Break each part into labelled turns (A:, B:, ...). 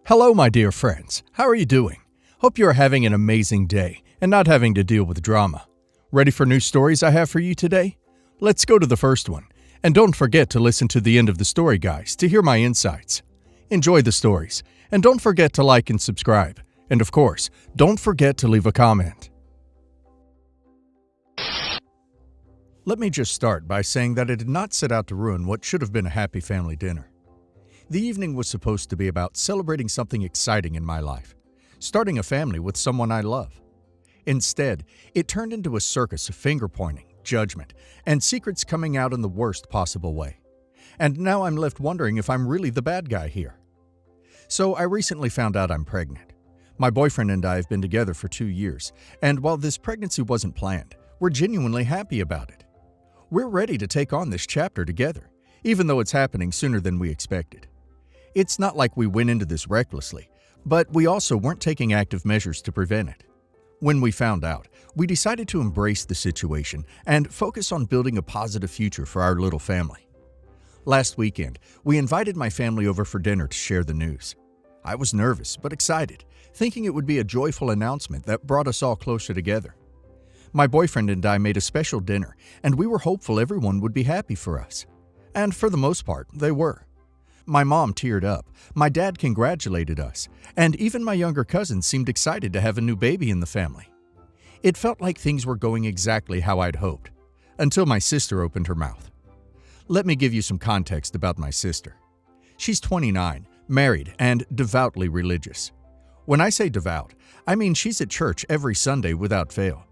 A: Hello, my dear friends. How are you doing? Hope you are having an amazing day and not having to deal with drama. Ready for new stories I have for you today? Let's go to the first one. And don't forget to listen to the end of the story, guys, to hear my insights. Enjoy the stories, and don't forget to like and subscribe. And of course, don't forget to leave a comment. Let me just start by saying that I did not set out to ruin what should have been a happy family dinner. The evening was supposed to be about celebrating something exciting in my life, starting a family with someone I love. Instead, it turned into a circus of finger-pointing, judgment, and secrets coming out in the worst possible way. And now I'm left wondering if I'm really the bad guy here. So I recently found out I'm pregnant. My boyfriend and I have been together for 2 years, and while this pregnancy wasn't planned, we're genuinely happy about it. We're ready to take on this chapter together, even though it's happening sooner than we expected. It's not like we went into this recklessly, but we also weren't taking active measures to prevent it. When we found out, we decided to embrace the situation and focus on building a positive future for our little family. Last weekend, we invited my family over for dinner to share the news. I was nervous but excited, thinking it would be a joyful announcement that brought us all closer together. My boyfriend and I made a special dinner, and we were hopeful everyone would be happy for us. And for the most part, they were. My mom teared up, my dad congratulated us, and even my younger cousin seemed excited to have a new baby in the family. It felt like things were going exactly how I'd hoped, until my sister opened her mouth. Let me give you some context about my sister. She's 29, married, and devoutly religious. When I say devout, I mean she's at church every Sunday without fail.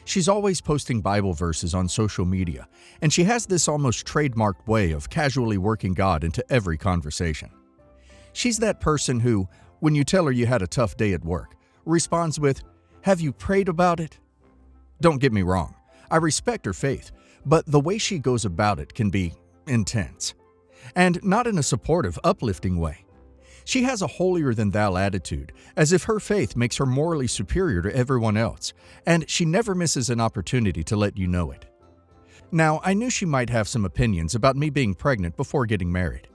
A: She's always posting Bible verses on social media, and she has this almost trademarked way of casually working God into every conversation. She's that person who, when you tell her you had a tough day at work, responds with, "Have you prayed about it?" Don't get me wrong, I respect her faith, but the way she goes about it can be intense. And not in a supportive, uplifting way. She has a holier-than-thou attitude, as if her faith makes her morally superior to everyone else, and she never misses an opportunity to let you know it. Now, I knew she might have some opinions about me being pregnant before getting married.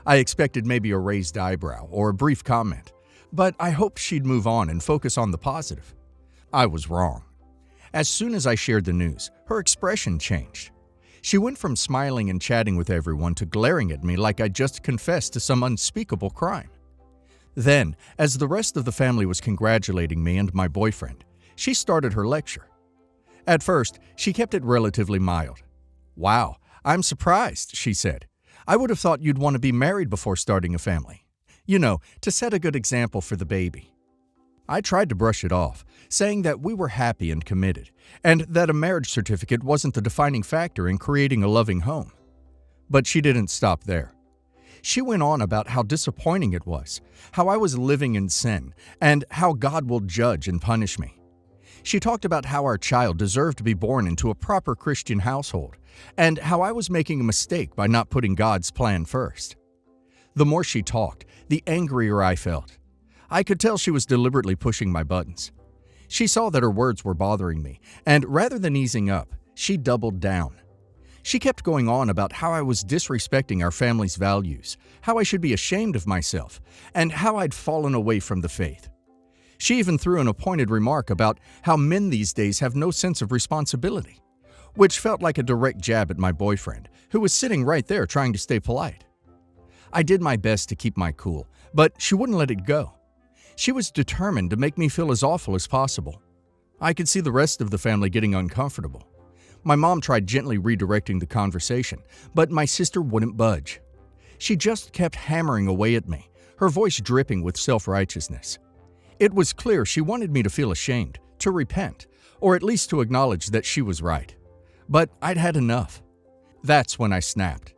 A: I expected maybe a raised eyebrow or a brief comment, but I hoped she'd move on and focus on the positive. I was wrong. As soon as I shared the news, her expression changed. She went from smiling and chatting with everyone to glaring at me like I'd just confessed to some unspeakable crime. Then, as the rest of the family was congratulating me and my boyfriend, she started her lecture. At first, she kept it relatively mild. "Wow, I'm surprised," she said. "I would have thought you'd want to be married before starting a family. You know, to set a good example for the baby." I tried to brush it off, saying that we were happy and committed, and that a marriage certificate wasn't the defining factor in creating a loving home. But she didn't stop there. She went on about how disappointing it was, how I was living in sin, and how God will judge and punish me. She talked about how our child deserved to be born into a proper Christian household, and how I was making a mistake by not putting God's plan first. The more she talked, the angrier I felt. I could tell she was deliberately pushing my buttons. She saw that her words were bothering me, and rather than easing up, she doubled down. She kept going on about how I was disrespecting our family's values, how I should be ashamed of myself, and how I'd fallen away from the faith. She even threw in a pointed remark about how men these days have no sense of responsibility, which felt like a direct jab at my boyfriend, who was sitting right there trying to stay polite. I did my best to keep my cool, but she wouldn't let it go. She was determined to make me feel as awful as possible. I could see the rest of the family getting uncomfortable. My mom tried gently redirecting the conversation, but my sister wouldn't budge. She just kept hammering away at me, her voice dripping with self-righteousness. It was clear she wanted me to feel ashamed, to repent, or at least to acknowledge that she was right. But I'd had enough. That's when I snapped.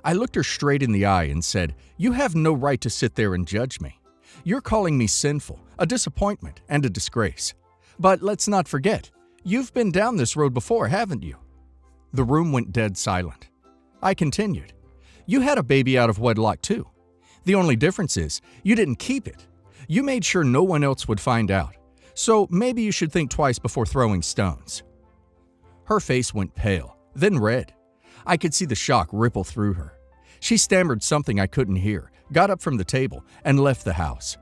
A: I looked her straight in the eye and said, "You have no right to sit there and judge me. You're calling me sinful, a disappointment, and a disgrace. But let's not forget, you've been down this road before, haven't you?" The room went dead silent. I continued. "You had a baby out of wedlock too. The only difference is, you didn't keep it. You made sure no one else would find out. So maybe you should think twice before throwing stones." Her face went pale, then red. I could see the shock ripple through her. She stammered something I couldn't hear, got up from the table, and left the house.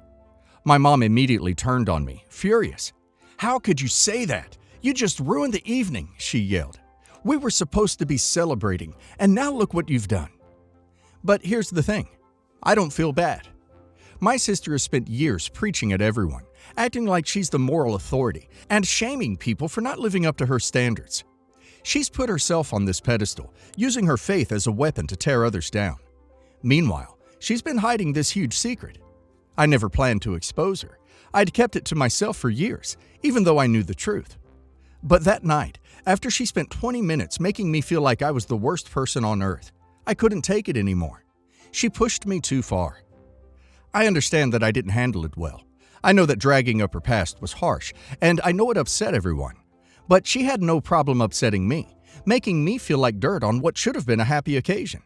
A: My mom immediately turned on me, furious. "How could you say that? You just ruined the evening," she yelled. "We were supposed to be celebrating, and now look what you've done." But here's the thing. I don't feel bad. My sister has spent years preaching at everyone, acting like she's the moral authority, and shaming people for not living up to her standards. She's put herself on this pedestal, using her faith as a weapon to tear others down. Meanwhile, she's been hiding this huge secret. I never planned to expose her. I'd kept it to myself for years, even though I knew the truth. But that night, after she spent 20 minutes making me feel like I was the worst person on earth, I couldn't take it anymore. She pushed me too far. I understand that I didn't handle it well. I know that dragging up her past was harsh, and I know it upset everyone. But she had no problem upsetting me, making me feel like dirt on what should have been a happy occasion.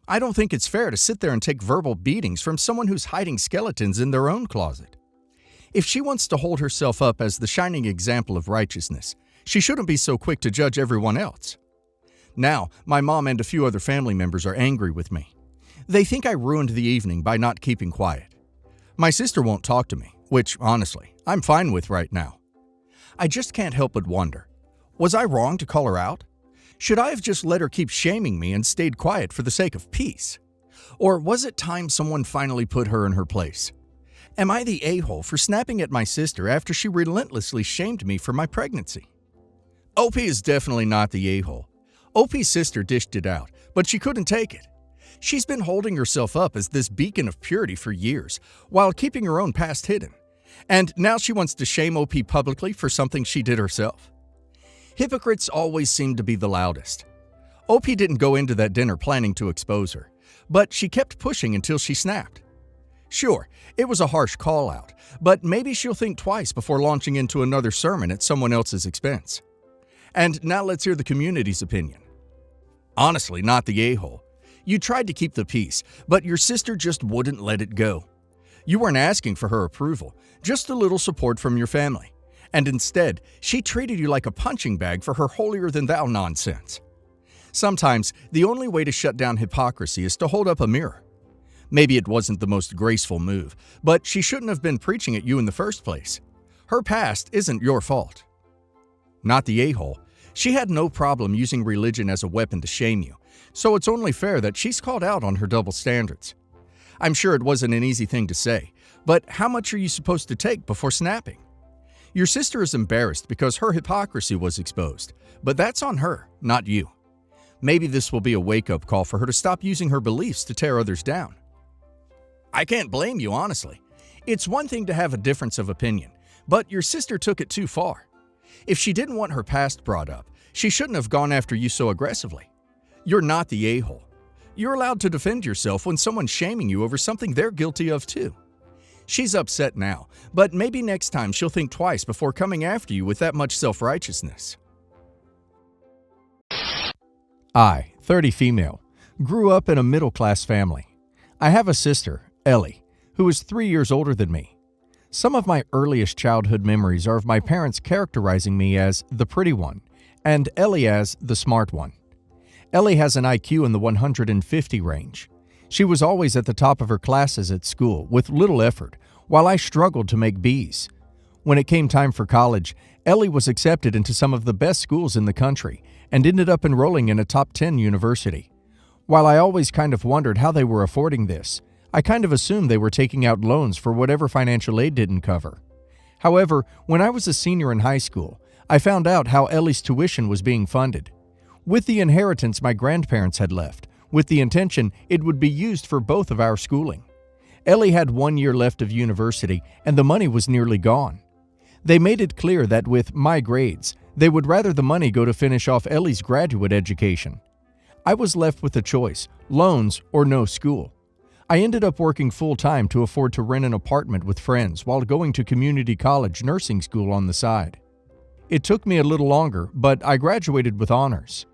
A: I don't think it's fair to sit there and take verbal beatings from someone who's hiding skeletons in their own closet. If she wants to hold herself up as the shining example of righteousness, she shouldn't be so quick to judge everyone else. Now, my mom and a few other family members are angry with me. They think I ruined the evening by not keeping quiet. My sister won't talk to me, which, honestly, I'm fine with right now. I just can't help but wonder, was I wrong to call her out? Should I have just let her keep shaming me and stayed quiet for the sake of peace? Or was it time someone finally put her in her place? Am I the a-hole for snapping at my sister after she relentlessly shamed me for my pregnancy? OP is definitely not the a-hole. OP's sister dished it out, but she couldn't take it. She's been holding herself up as this beacon of purity for years, while keeping her own past hidden. And now she wants to shame OP publicly for something she did herself. Hypocrites always seem to be the loudest. OP didn't go into that dinner planning to expose her, but she kept pushing until she snapped. Sure, it was a harsh call-out, but maybe she'll think twice before launching into another sermon at someone else's expense. And now let's hear the community's opinion. Honestly, not the a-hole. You tried to keep the peace, but your sister just wouldn't let it go. You weren't asking for her approval, just a little support from your family. And instead, she treated you like a punching bag for her holier-than-thou nonsense. Sometimes, the only way to shut down hypocrisy is to hold up a mirror. Maybe it wasn't the most graceful move, but she shouldn't have been preaching at you in the first place. Her past isn't your fault. Not the a-hole. She had no problem using religion as a weapon to shame you, so it's only fair that she's called out on her double standards. I'm sure it wasn't an easy thing to say, but how much are you supposed to take before snapping? Your sister is embarrassed because her hypocrisy was exposed, but that's on her, not you. Maybe this will be a wake-up call for her to stop using her beliefs to tear others down. I can't blame you, honestly. It's one thing to have a difference of opinion, but your sister took it too far. If she didn't want her past brought up, she shouldn't have gone after you so aggressively. You're not the a-hole. You're allowed to defend yourself when someone's shaming you over something they're guilty of too. She's upset now, but maybe next time she'll think twice before coming after you with that much self-righteousness. I, 30 female, grew up in a middle-class family. I have a sister, Ellie, who is 3 years older than me. Some of my earliest childhood memories are of my parents characterizing me as the pretty one, and Ellie as the smart one. Ellie has an IQ in the 150 range. She was always at the top of her classes at school with little effort, while I struggled to make B's. When it came time for college, Ellie was accepted into some of the best schools in the country and ended up enrolling in a top 10 university. While I always kind of wondered how they were affording this, I kind of assumed they were taking out loans for whatever financial aid didn't cover. However, when I was a senior in high school, I found out how Ellie's tuition was being funded. With the inheritance my grandparents had left, with the intention it would be used for both of our schooling. Ellie had 1 year left of university, and the money was nearly gone. They made it clear that with my grades, they would rather the money go to finish off Ellie's graduate education. I was left with a choice, loans or no school. I ended up working full-time to afford to rent an apartment with friends while going to community college nursing school on the side. It took me a little longer, but I graduated with honors.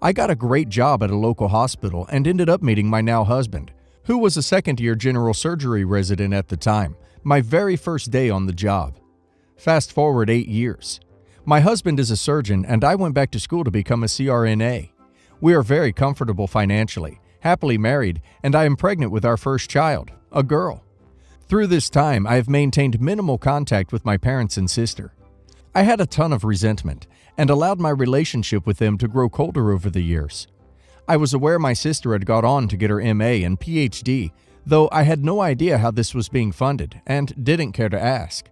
A: I got a great job at a local hospital and ended up meeting my now husband, who was a second-year general surgery resident at the time, my very first day on the job. Fast forward 8 years. My husband is a surgeon and I went back to school to become a CRNA. We are very comfortable financially, happily married, and I am pregnant with our first child, a girl. Through this time, I have maintained minimal contact with my parents and sister. I had a ton of resentment and allowed my relationship with them to grow colder over the years. I was aware my sister had got on to get her MA and PhD, though I had no idea how this was being funded and didn't care to ask.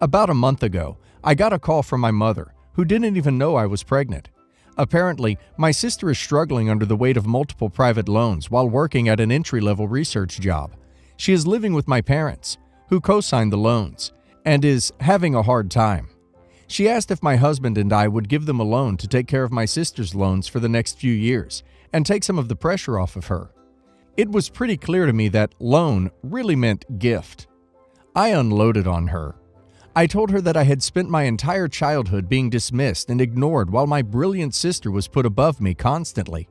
A: About a month ago, I got a call from my mother, who didn't even know I was pregnant. Apparently, my sister is struggling under the weight of multiple private loans while working at an entry-level research job. She is living with my parents, who co-signed the loans, and is having a hard time. She asked if my husband and I would give them a loan to take care of my sister's loans for the next few years and take some of the pressure off of her. It was pretty clear to me that loan really meant gift. I unloaded on her. I told her that I had spent my entire childhood being dismissed and ignored while my brilliant sister was put above me constantly.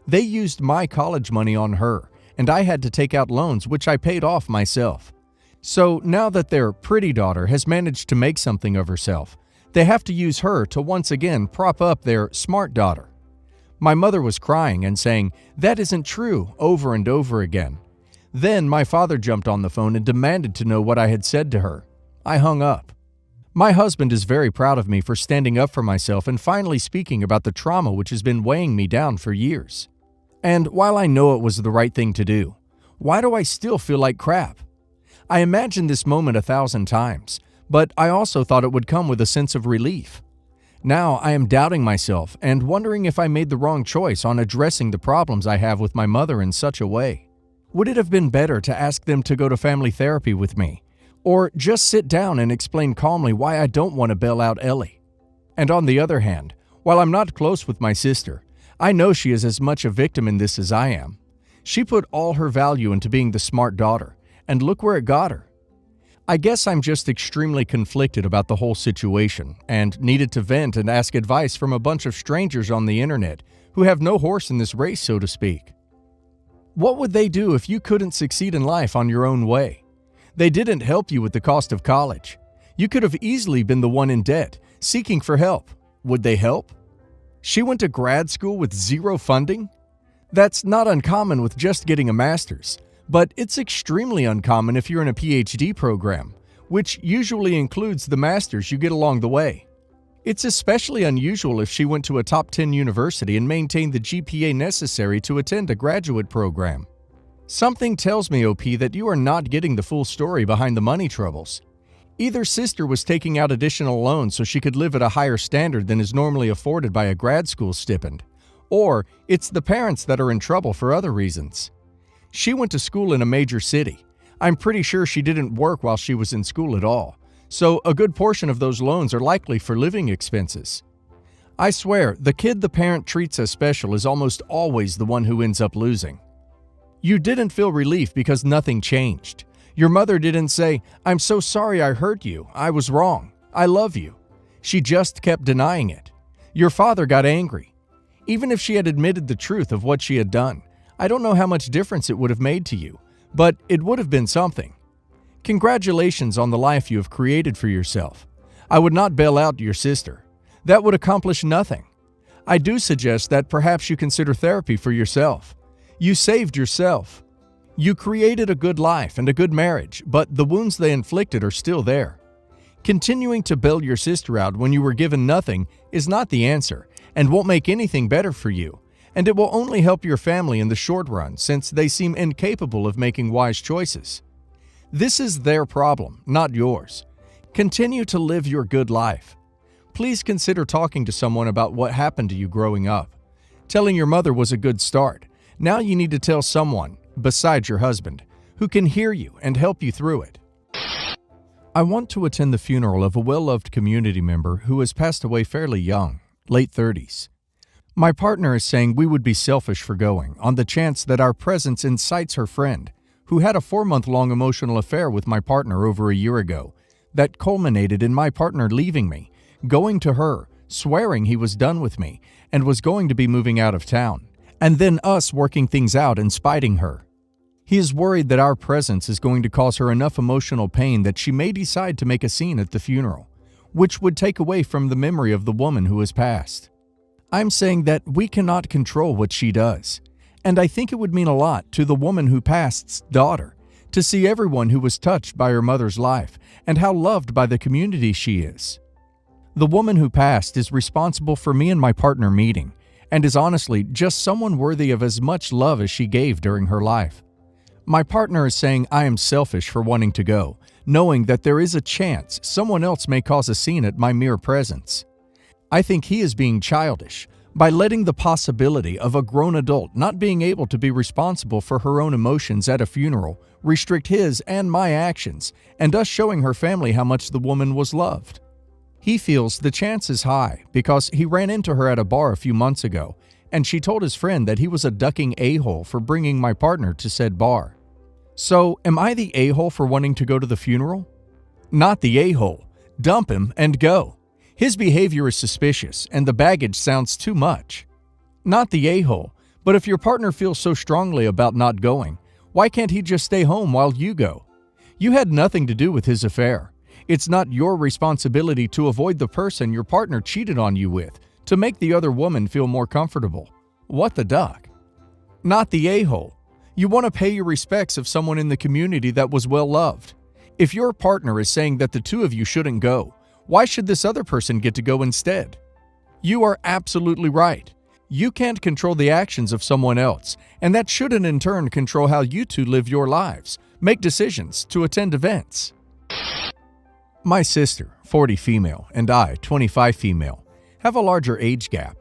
A: They used my college money on her, and I had to take out loans which I paid off myself. So now that their pretty daughter has managed to make something of herself, they have to use her to once again prop up their smart daughter. My mother was crying and saying, "That isn't true," over and over again. Then my father jumped on the phone and demanded to know what I had said to her. I hung up. My husband is very proud of me for standing up for myself and finally speaking about the trauma which has been weighing me down for years. And while I know it was the right thing to do, why do I still feel like crap? I imagined this moment 1,000 times, but I also thought it would come with a sense of relief. Now I am doubting myself and wondering if I made the wrong choice on addressing the problems I have with my mother in such a way. Would it have been better to ask them to go to family therapy with me, or just sit down and explain calmly why I don't want to bail out Ellie? And on the other hand, while I'm not close with my sister, I know she is as much a victim in this as I am. She put all her value into being the smart daughter, and look where it got her. I guess I'm just extremely conflicted about the whole situation and needed to vent and ask advice from a bunch of strangers on the internet who have no horse in this race, so to speak. What would they do if you couldn't succeed in life on your own way? They didn't help you with the cost of college. You could have easily been the one in debt, seeking for help. Would they help? She went to grad school with zero funding? That's not uncommon with just getting a master's. But it's extremely uncommon if you're in a PhD program, which usually includes the masters you get along the way. It's especially unusual if she went to a top 10 university and maintained the GPA necessary to attend a graduate program. Something tells me, OP, that you are not getting the full story behind the money troubles. Either sister was taking out additional loans so she could live at a higher standard than is normally afforded by a grad school stipend, or it's the parents that are in trouble for other reasons. She went to school in a major city. I'm pretty sure she didn't work while she was in school at all, so a good portion of those loans are likely for living expenses. I swear, the kid the parent treats as special is almost always the one who ends up losing. You didn't feel relief because nothing changed. Your mother didn't say, "I'm so sorry I hurt you. I was wrong. I love you." She just kept denying it. Your father got angry. Even if she had admitted the truth of what she had done, I don't know how much difference it would have made to you, but it would have been something. Congratulations on the life you have created for yourself. I would not bail out your sister. That would accomplish nothing. I do suggest that perhaps you consider therapy for yourself. You saved yourself. You created a good life and a good marriage, but the wounds they inflicted are still there. Continuing to bail your sister out when you were given nothing is not the answer and won't make anything better for you. And it will only help your family in the short run since they seem incapable of making wise choices. This is their problem, not yours. Continue to live your good life. Please consider talking to someone about what happened to you growing up. Telling your mother was a good start. Now you need to tell someone, besides your husband, who can hear you and help you through it. I want to attend the funeral of a well-loved community member who has passed away fairly young, late 30s. My partner is saying we would be selfish for going, on the chance that our presence incites her friend, who had a 4-month-long emotional affair with my partner over a year ago, that culminated in my partner leaving me, going to her, swearing he was done with me, and was going to be moving out of town, and then us working things out and spiting her. He is worried that our presence is going to cause her enough emotional pain that she may decide to make a scene at the funeral, which would take away from the memory of the woman who has passed. I'm saying that we cannot control what she does, and I think it would mean a lot to the woman who passed's daughter to see everyone who was touched by her mother's life and how loved by the community she is. The woman who passed is responsible for me and my partner meeting, and is honestly just someone worthy of as much love as she gave during her life. My partner is saying I am selfish for wanting to go, knowing that there is a chance someone else may cause a scene at my mere presence. I think he is being childish by letting the possibility of a grown adult not being able to be responsible for her own emotions at a funeral restrict his and my actions, and us showing her family how much the woman was loved. He feels the chance is high because he ran into her at a bar a few months ago, and she told his friend that he was a ducking a-hole for bringing my partner to said bar. So, am I the a-hole for wanting to go to the funeral? Not the a-hole. Dump him and go. His behavior is suspicious, and the baggage sounds too much. Not the a-hole, but if your partner feels so strongly about not going, why can't he just stay home while you go? You had nothing to do with his affair. It's not your responsibility to avoid the person your partner cheated on you with to make the other woman feel more comfortable. What the duck? Not the a-hole. You want to pay your respects of someone in the community that was well loved. If your partner is saying that the two of you shouldn't go, why should this other person get to go instead? You are absolutely right. You can't control the actions of someone else, and that shouldn't in turn control how you two live your lives, make decisions, to attend events. My sister, 40 female, and I, 25 female, have a larger age gap.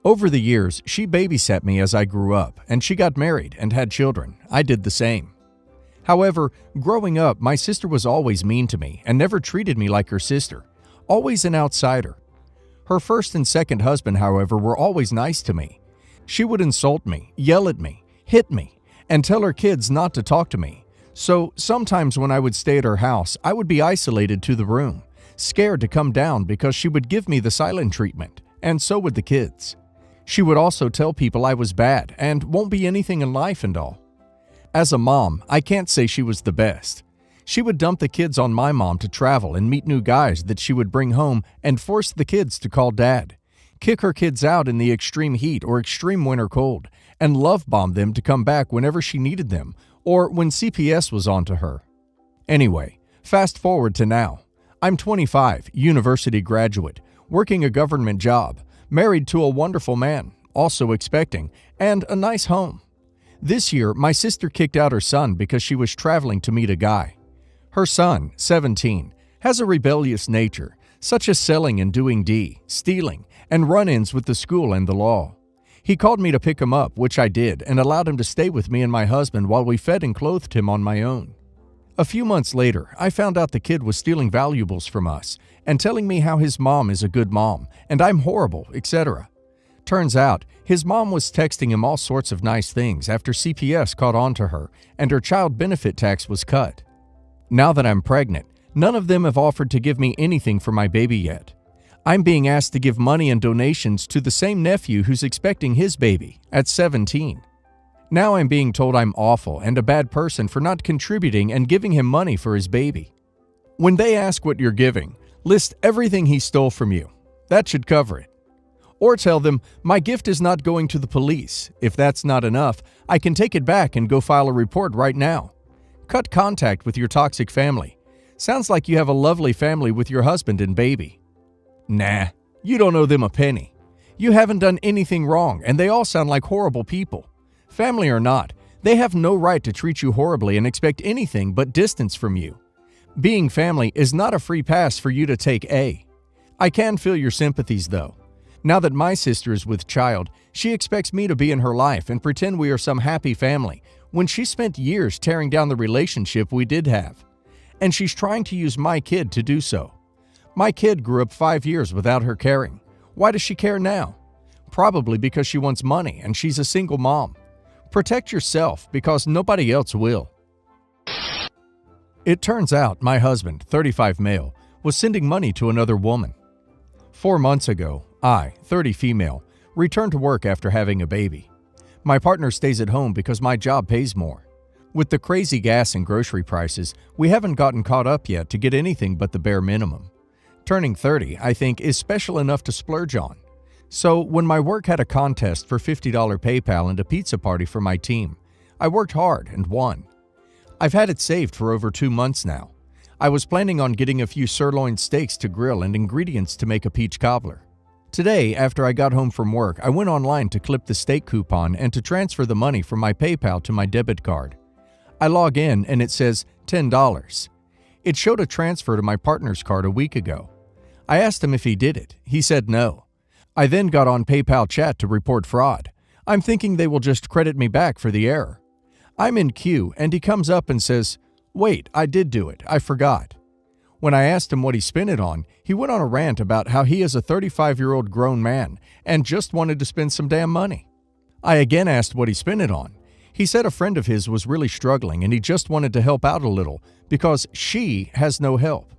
A: Over the years, she babysat me as I grew up, and she got married and had children. I did the same. However, growing up, my sister was always mean to me and never treated me like her sister, always an outsider. Her first and second husband, however, were always nice to me. She would insult me, yell at me, hit me, and tell her kids not to talk to me. So sometimes when I would stay at her house, I would be isolated to the room, scared to come down because she would give me the silent treatment, and so would the kids. She would also tell people I was bad and won't be anything in life and all. As a mom, I can't say she was the best. She would dump the kids on my mom to travel and meet new guys that she would bring home and force the kids to call dad, kick her kids out in the extreme heat or extreme winter cold, and love bomb them to come back whenever she needed them or when CPS was on to her. Anyway, fast forward to now. I'm 25, university graduate, working a government job, married to a wonderful man, also expecting, and a nice home. This year, my sister kicked out her son because she was traveling to meet a guy. Her son, 17, has a rebellious nature, such as selling and doing stealing, and run-ins with the school and the law. He called me to pick him up, which I did, and allowed him to stay with me and my husband while we fed and clothed him on my own. A few months later, I found out the kid was stealing valuables from us and telling me how his mom is a good mom and I'm horrible, etc. Turns out, his mom was texting him all sorts of nice things after CPS caught on to her and her child benefit tax was cut. Now that I'm pregnant, none of them have offered to give me anything for my baby yet. I'm being asked to give money and donations to the same nephew who's expecting his baby at 17. Now I'm being told I'm awful and a bad person for not contributing and giving him money for his baby. When they ask what you're giving, list everything he stole from you. That should cover it. Or tell them, my gift is not going to the police. If that's not enough, I can take it back and go file a report right now. Cut contact with your toxic family. Sounds like you have a lovely family with your husband and baby. Nah, you don't owe them a penny. You haven't done anything wrong, and they all sound like horrible people. Family or not, they have no right to treat you horribly and expect anything but distance from you. Being family is not a free pass for you to take A. I can feel your sympathies, though. Now that my sister is with child, she expects me to be in her life and pretend we are some happy family when she spent years tearing down the relationship we did have. And she's trying to use my kid to do so. My kid grew up 5 years without her caring. Why does she care now? Probably because she wants money and she's a single mom. Protect yourself because nobody else will. It turns out my husband, 35 male, was sending money to another woman. 4 months ago, I, 30 female, returned to work after having a baby. My partner stays at home because my job pays more. With the crazy gas and grocery prices, we haven't gotten caught up yet to get anything but the bare minimum. Turning 30, I think, is special enough to splurge on. So when my work had a contest for $50 PayPal and a pizza party for my team, I worked hard and won. I've had it saved for over 2 months now. I was planning on getting a few sirloin steaks to grill and ingredients to make a peach cobbler. Today, after I got home from work, I went online to clip the steak coupon and to transfer the money from my PayPal to my debit card. I log in and it says $10. It showed a transfer to my partner's card a week ago. I asked him if he did it. He said no. I then got on PayPal chat to report fraud. I'm thinking they will just credit me back for the error. I'm in queue and he comes up and says, "Wait, I did do it. I forgot." When I asked him what he spent it on, he went on a rant about how he is a 35-year-old grown man and just wanted to spend some damn money. I again asked what he spent it on. He said a friend of his was really struggling and he just wanted to help out a little because she has no help.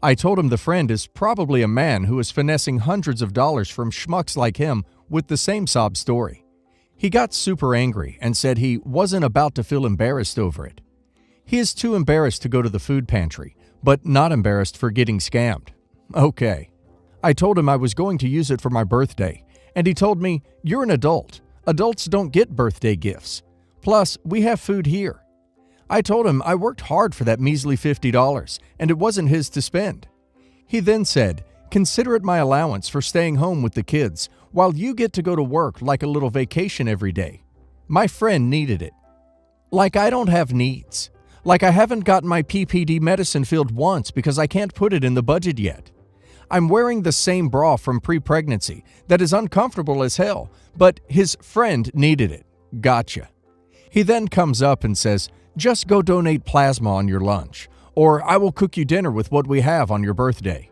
A: I told him the friend is probably a man who is finessing hundreds of dollars from schmucks like him with the same sob story. He got super angry and said he wasn't about to feel embarrassed over it. He is too embarrassed to go to the food pantry, but not embarrassed for getting scammed. Okay. I told him I was going to use it for my birthday, and he told me, "You're an adult. Adults don't get birthday gifts. Plus, we have food here." I told him I worked hard for that measly $50, and it wasn't his to spend. He then said, "Consider it my allowance for staying home with the kids while you get to go to work like a little vacation every day." My friend needed it. Like I don't have needs. Like I haven't gotten my PPD medicine filled once because I can't put it in the budget yet. I'm wearing the same bra from pre-pregnancy that is uncomfortable as hell, but his friend needed it. Gotcha. He then comes up and says, "Just go donate plasma on your lunch, or I will cook you dinner with what we have on your birthday."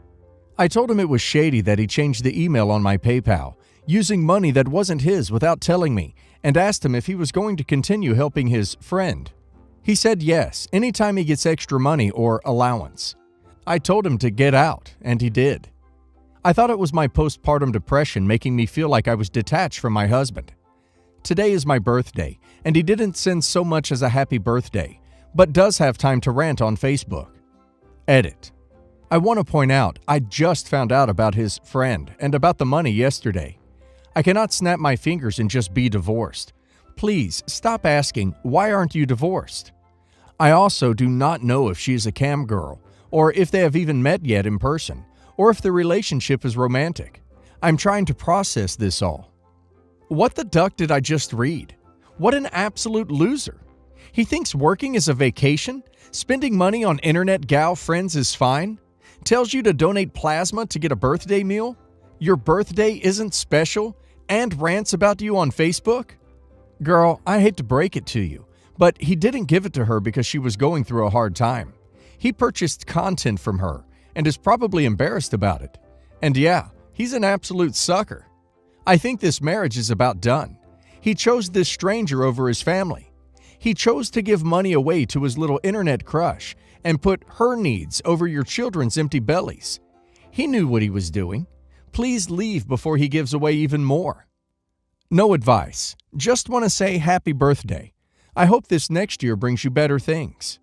A: I told him it was shady that he changed the email on my PayPal, using money that wasn't his without telling me, and asked him if he was going to continue helping his friend. He said yes, anytime he gets extra money or allowance. I told him to get out, and he did. I thought it was my postpartum depression making me feel like I was detached from my husband. Today is my birthday, and he didn't send so much as a happy birthday, but does have time to rant on Facebook. Edit. I want to point out I just found out about his friend and about the money yesterday. I cannot snap my fingers and just be divorced. Please stop asking, "Why aren't you divorced?" I also do not know if she is a cam girl, or if they have even met yet in person, or if the relationship is romantic. I'm trying to process this all. What the duck did I just read? What an absolute loser. He thinks working is a vacation? Spending money on internet gal friends is fine? Tells you to donate plasma to get a birthday meal? Your birthday isn't special? And rants about you on Facebook? Girl, I hate to break it to you, but he didn't give it to her because she was going through a hard time. He purchased content from her and is probably embarrassed about it. And yeah, he's an absolute sucker. I think this marriage is about done. He chose this stranger over his family. He chose to give money away to his little internet crush and put her needs over your children's empty bellies. He knew what he was doing. Please leave before he gives away even more. No advice. Just want to say happy birthday. I hope this next year brings you better things.